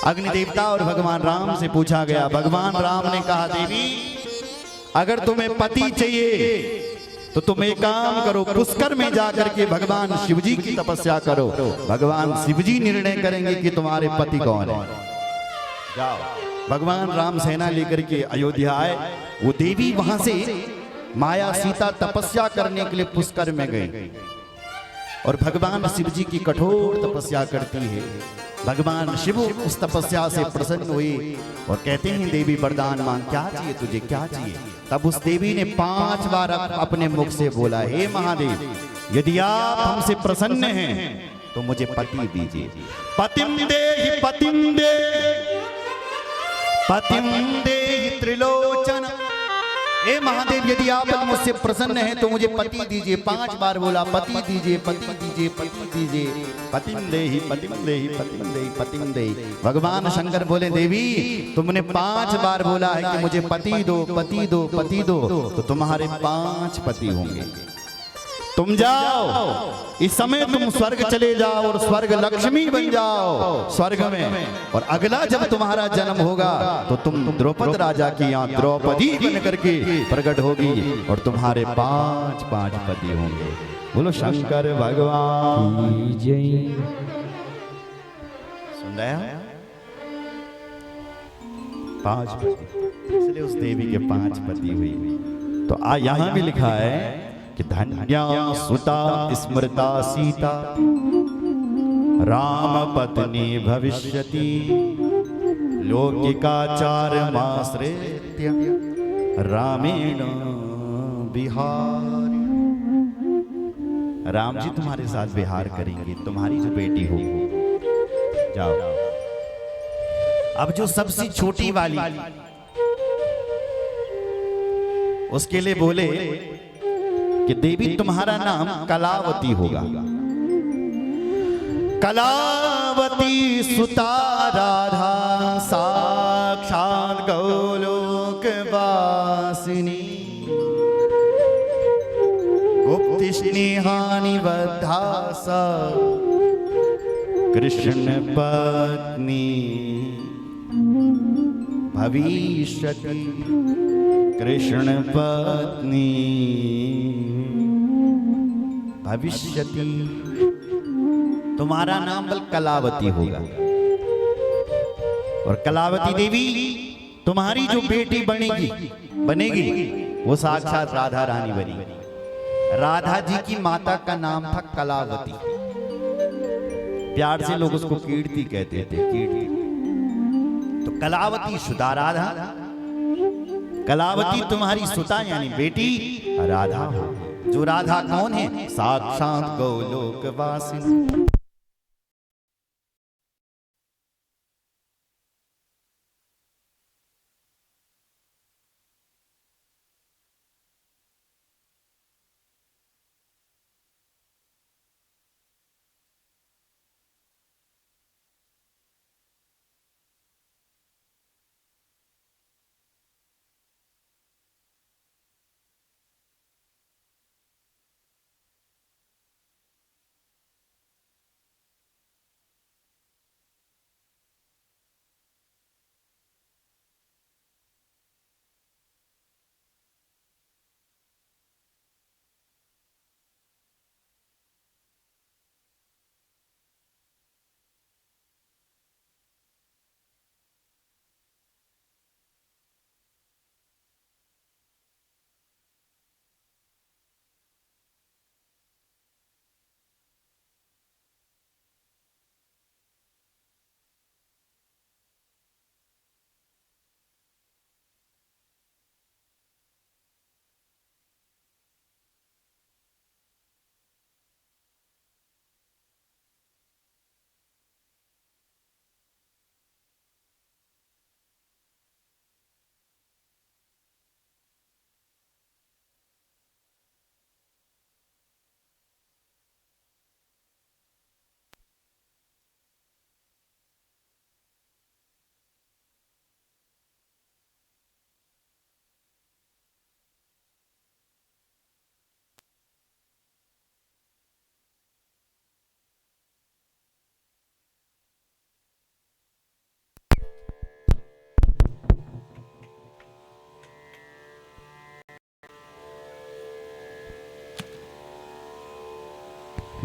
अग्नि देवता और भगवान राम से पूछा गया। भगवान राम ने कहा, देवी अगर तुम्हें पति चाहिए तो तुम एक काम करो, पुष्कर में जाकर के भगवान शिवजी की तपस्या करो। भगवान शिवजी निर्णय करेंगे कि तुम्हारे पति कौन है। जाओ। भगवान राम सेना लेकर के अयोध्या आए। वो देवी वहां से माया सीता तपस्या करने के लिए पुष्कर में गई और भगवान शिव जी की कठोर तपस्या करती है। भगवान शिव उस तपस्या से प्रसन्न हुए और कहते हैं, देवी वरदान मांग, क्या चाहिए तुझे, क्या चाहिए। तब उस देवी ने 5 बार अपने मुख से बोला, हे महादेव, यदि आप हमसे प्रसन्न हैं तो मुझे पति दीजिए। पतिम देहि पतिम दे, पतिम देहि त्रिलोचन। हे महादेव, यदि आप मुझसे प्रसन्न हैं तो मुझे पति दीजिए। 5 बार बोला, पति दीजिए, पति दीजिए, पति दीजिए। पतिम देहि पतिम देहि पतिम देहि पतिम देहि। भगवान शंकर बोले, देवी तुमने 5 बार बोला है कि मुझे पति दो, पति दो, पति दो, तो तुम्हारे 5 पति होंगे। तुम जाओ, इस समय तुम स्वर्ग चले जाओ और स्वर्ग लक्ष्मी बन जाओ स्वर्ग में। और अगला जब तुम्हारा जन्म होगा तो तुम द्रौपद राजा की यहाँ द्रौपदी बन करके प्रकट होगी और तुम्हारे 5 पति होंगे। बोलो शंकर भगवान की जय। सुन रहे हैं? 5 पति, इसलिए उस देवी के 5 पति हुई। तो यहाँ भी लिखा है कि धन्या सुता स्मृता सीता राम पत्नी भविष्यति लौकिकाचारमाश्रित्य रामेण विहार। राम जी तुम्हारे साथ विहार करेंगे, तुम्हारी जो बेटी हो। जाओ। अब जो सबसे छोटी वाली, उसके लिए बोले कि देवी तुम्हारा नाम कलावती होगा। कलावती सुता राधा साक्षात गोलोक वासिनी गुप्त स्नेहानि बद्धासा कृष्ण पत्नी भविष्यति। कृष्ण पत्नी भविष्यति। तुम्हारा नाम बल कलावती होगा। और कलावती देवी तुम्हारी जो बेटी बनेगी वो साक्षात राधा रानी बनेगी। राधा जी की माता का नाम था कलावती। प्यार से लोग उसको कीर्ति कहते थे, कीर्ति। तो कलावती सुता राधा, कलावती तुम्हारी सुता यानी बेटी राधा हो। जो राधा कौन है? साक्षात गोलोक वासिनी।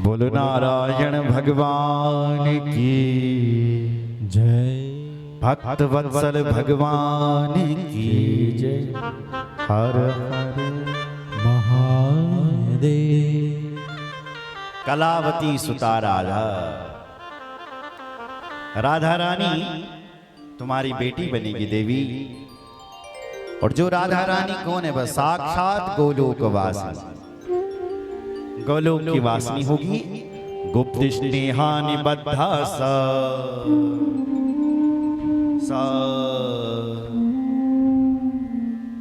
बोलो नारायण भगवान की जय। भक्त वत्सल भगवान की जय। हर हर महादेव। कलावती सुता राधा, राधा रानी तुम्हारी बेटी बनेगी देवी। और जो राधा रानी कौन है? बस साक्षात गोलोक वासिनी, गोलोक की वासिनी होगी। गुप्त स्नेहा निबद्धा सा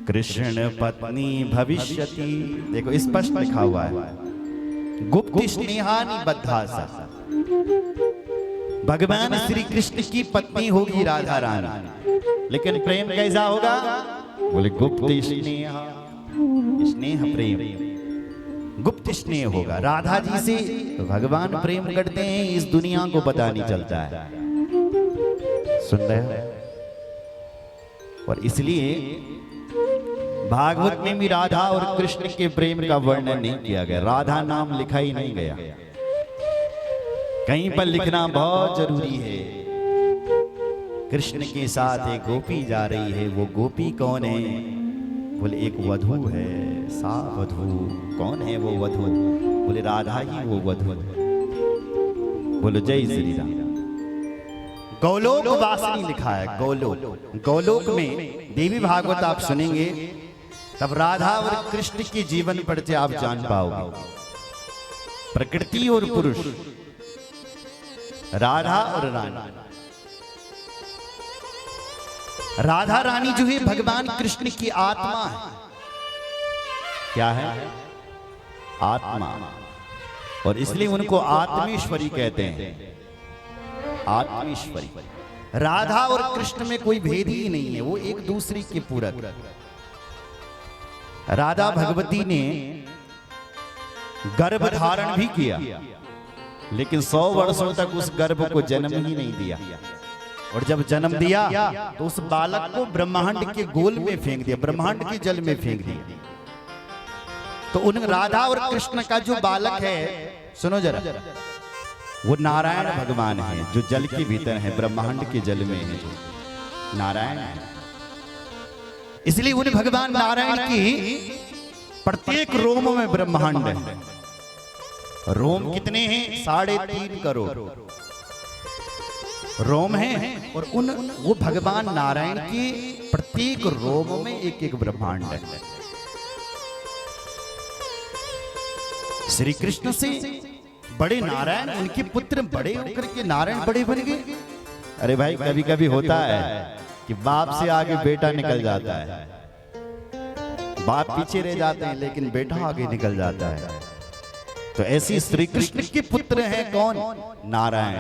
कृष्ण पत्नी भविष्यति। देखो स्पष्ट लिखा हुआ है, गुप्त स्नेहा निबद्धा सा। भगवान श्री कृष्ण की पत्नी होगी राधा रानी, लेकिन प्रेम कैसा होगा? बोले गुप्त स्नेह, स्नेह प्रेम, गुप्त स्नेह होगा। राधा जी से तो भगवान प्रेम करते हैं, इस दुनिया को पता नहीं चलता है। सुन रहे हो? और इसलिए भागवत में भी राधा और कृष्ण के प्रेम का वर्णन नहीं किया गया, राधा नाम लिखा ही नहीं गया। कहीं पर लिखना बहुत जरूरी है। कृष्ण के साथ एक गोपी जा रही है, वो गोपी कौन है? बोले एक वधू है, सा वधू। कौन है वो वधू? बोले राधा ही वो वधू। बोलो जय श्री राम। गोलोक वासिनी लिखा है, गोलोक। गोलोक में देवी भागवत आप सुनेंगे तब राधा और कृष्ण के जीवन पर से आप जान पाओगे प्रकृति और पुरुष, राधा और रानी। राधा रानी जो है भगवान कृष्ण की आत्मा है। क्या है? आत्मा। और इसलिए उनको आत्मेश्वरी कहते हैं, आत्मेश्वरी। राधा और कृष्ण में कोई भेद ही नहीं है, वो एक दूसरे के पूरक। राधा भगवती ने गर्भ धारण भी किया, लेकिन 100 वर्षों तक उस गर्भ को जन्म ही नहीं दिया। और जब जन्म दिया तो उस बालक को ब्रह्मांड के गोल में फेंक दिया, ब्रह्मांड के जल में फेंक दिया। तो उन राधा और कृष्ण का जो बालक है, सुनो जरा, वो नारायण भगवान है, जो जल के भीतर है, ब्रह्मांड के जल में है, जो नारायण है। इसलिए उन भगवान नारायण की प्रत्येक रोम में ब्रह्मांड है। रोम कितने हैं? 3.5 करोड़ रोम हैं। और उन वो भगवान नारायण के प्रत्येक रोम में एक एक ब्रह्मांड है। श्री कृष्ण से बड़े नारायण, उनके पुत्र बड़े होकर के नारायण बड़े बन गए। अरे भाई, कभी कभी होता है कि बाप से आगे बेटा निकल जाता है, बाप पीछे रह जाते हैं, लेकिन बेटा आगे निकल जाता है। तो ऐसी श्री कृष्ण के पुत्र हैं कौन? नारायण,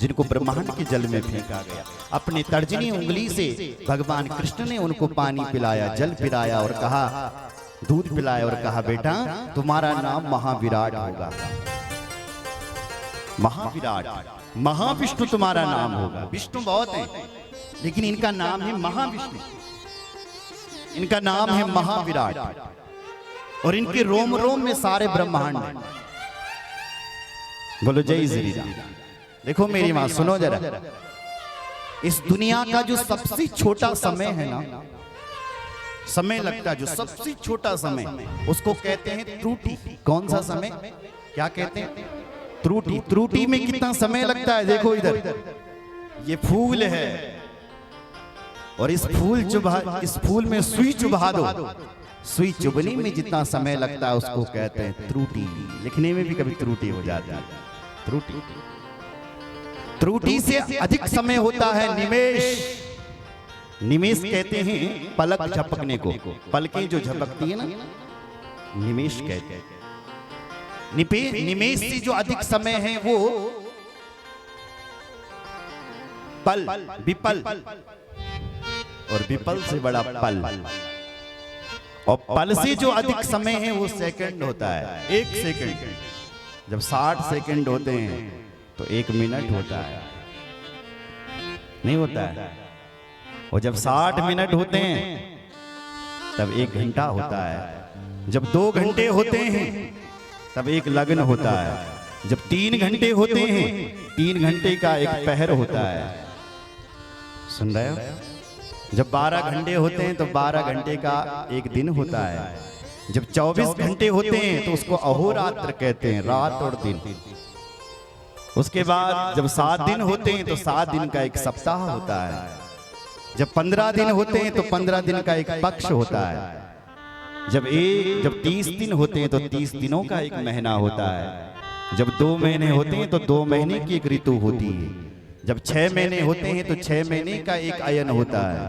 जिनको ब्रह्मांड के जल में फेंका गया। अपने तर्जनी उंगली से भगवान कृष्ण ने उनको पानी पिलाया, जल पिलाया और कहा, दूध पिलाया और कहा, बेटा तुम्हारा नाम महाविराट होगा। महाविराट, महाविष्णु तुम्हारा नाम होगा। विष्णु बहुत है, लेकिन इनका नाम है महाविष्णु, इनका नाम है महाविराट। और इनके रोम रोम में सारे ब्रह्मांड हैं। बोलो जय श्री राम। देखो मेरी मां, सुनो जरा, इस दुनिया का जो सबसे छोटा समय है ना, समय लगता है, जो सबसे छोटा समय, उसको कहते हैं त्रुटि। कौन सा समय? क्या कहते हैं? त्रुटि। त्रुटि में कितना समय लगता है? देखो इधर, ये फूल है, और इस फूल में सुई चुभा दो, सुई चुभने में जितना समय लगता है उसको कहते हैं त्रुटि। लिखने में भी कभी त्रुटि हो जाती है, त्रुटि। त्रुटि से अधिक समय होता है निमेष। निमेष कहते हैं पलक झपकने को, पलकें जो झपकती है ना, निमेष कहते हैं। निमेष से जो अधिक समय है वो पल, विपल, और विपल से बड़ा पल, और पल से जो अधिक समय है वो सेकंड होता है। 1 सेकंड। जब 60 सेकंड होते हैं तो 1 मिनट होता है, नहीं होता है? और जब 60 मिनट होते हैं तब 1 घंटा होता है। जब 2 घंटे होते हैं तब 1 लग्न होता है। जब 3 घंटे होते हैं, 3 घंटे का एक पहर होता है। सुन रहे हो? जब 12 घंटे होते हैं तो 12 घंटे का एक दिन होता है। जब 24 घंटे होते हैं तो उसको अहोरात्र कहते हैं, रात और दिन। उसके बाद जब 7 दिन होते हैं तो 7 दिन का एक सप्ताह होता है। जब 15 दिन होते हैं तो 15 दिन का एक पक्ष होता है। जब 30 दिन होते हैं तो 30 दिनों का एक महीना होता है। जब 2 महीने होते हैं तो 2 महीने की एक ऋतु होती है। जब 6 महीने होते हैं तो 6 महीने का एक अयन होता है।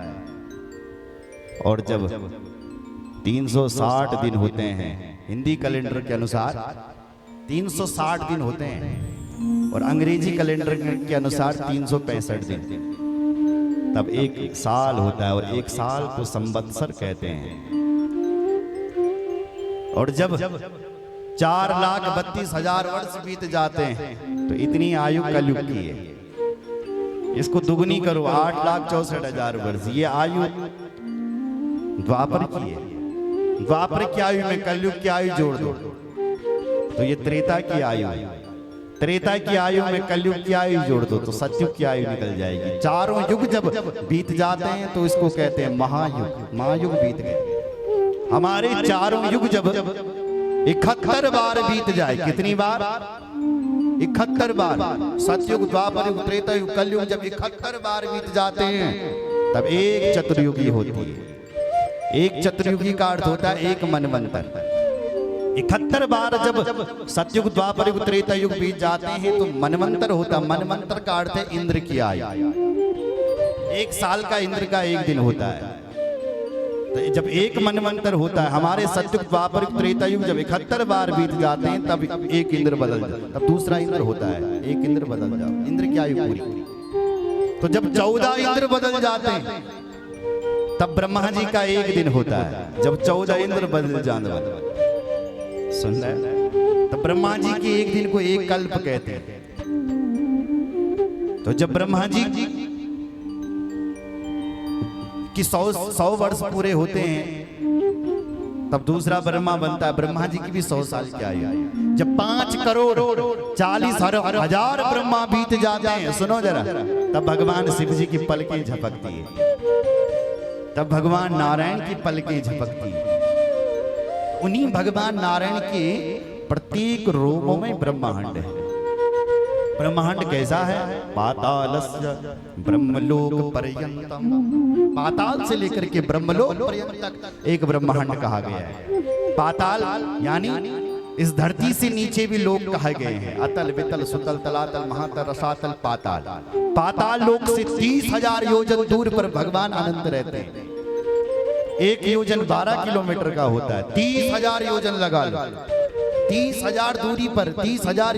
और जब 360 दिन होते हैं, हिंदी कैलेंडर के अनुसार 360 दिन होते हैं और अंग्रेजी कैलेंडर के अनुसार 365 दिन, तब एक साल होता है। और एक साल को संवत्सर कहते हैं। और जब 4,32,000 वर्ष बीत जाते हैं तो इतनी आयु कलयुग की है। इसको दुगनी करो, 8,64,000 वर्ष। ये आयु द्वापर की है। द्वापर की आयु में कलयुग की आयु जोड़ दो तो ये त्रेता की आयु है। त्रेता की आयु में कलयुग की आयु जोड़ दो तो सतयुग की आयु निकल जाएगी। चारों युग जब बीत जाते हैं तो इसको कहते हैं महायुग। महायुग बीत गए। हमारे चारों युग जब 71 बार बीत जाए, कितनी बार? 71 बार। सतयुग, द्वापर युग, त्रेता युग, कलयुग जब 71 बार बीत जाते हैं तब एक चतुर्युगी होती है। एक चतुर्युगी का अर्थ होता है एक मनवंतर। 71 बार जब सतयुग, द्वापर युग, त्रेता युग बीत जाते हैं तो मनवंतर होता। मनवंतर का अर्थ है इंद्र की आयु। एक साल का इंद्र का एक दिन होता है। तो जब एक मनवंतर होता है, हमारे सतयुग, द्वापर युग, त्रेता युग जब 71 बार बीत जाते हैं तब एक इंद्र बदल जाता है। तब दूसरा इंद्र होता है, एक इंद्र बदल जाओ, इंद्र की आयु पूरी। तो जब 14 इंद्र बदल जाते हैं तब ब्रह्मा जी का एक दिन होता है। जब 14 इंद्र बदल जाते, सुन रहे? तो ब्रह्मा जी के एक दिन को एक कल्प कहते हैं। तो जब ब्रह्मा जी कि 100 वर्ष पूरे होते हैं तब दूसरा ब्रह्मा बनता है। ब्रह्मा जी की भी 100 साल की आयु। जब 5,40,000 ब्रह्मा बीत जाते हैं, सुनो जरा, तब भगवान शिव जी की पलकें झपकती है। तब भगवान नारायण की पलकें झपकती है। उन्हीं भगवान नारायण के प्रत्येक रोमों में ब्रह्मांड है। ब्रह्मांड कैसा है? पातालस्य ब्रह्मलोक पर्यंतम। पाताल से लेकर के ब्रह्मलोक पर्यंत तक एक ब्रह्मांड कहा गया है। पाताल यानी इस धरती से नीचे भी लोक कहे गए हैं। अतल, वितल, सुतल, तलातल, महातल, रसातल, पाताल। पाताल लोक से 30,000 योजन दूर पर भगवान अनंत रहते हैं। एक योजन 12 किलोमीटर का होता है। 30,000 योजन लगा लो। 30,000 दूरी पर 30,000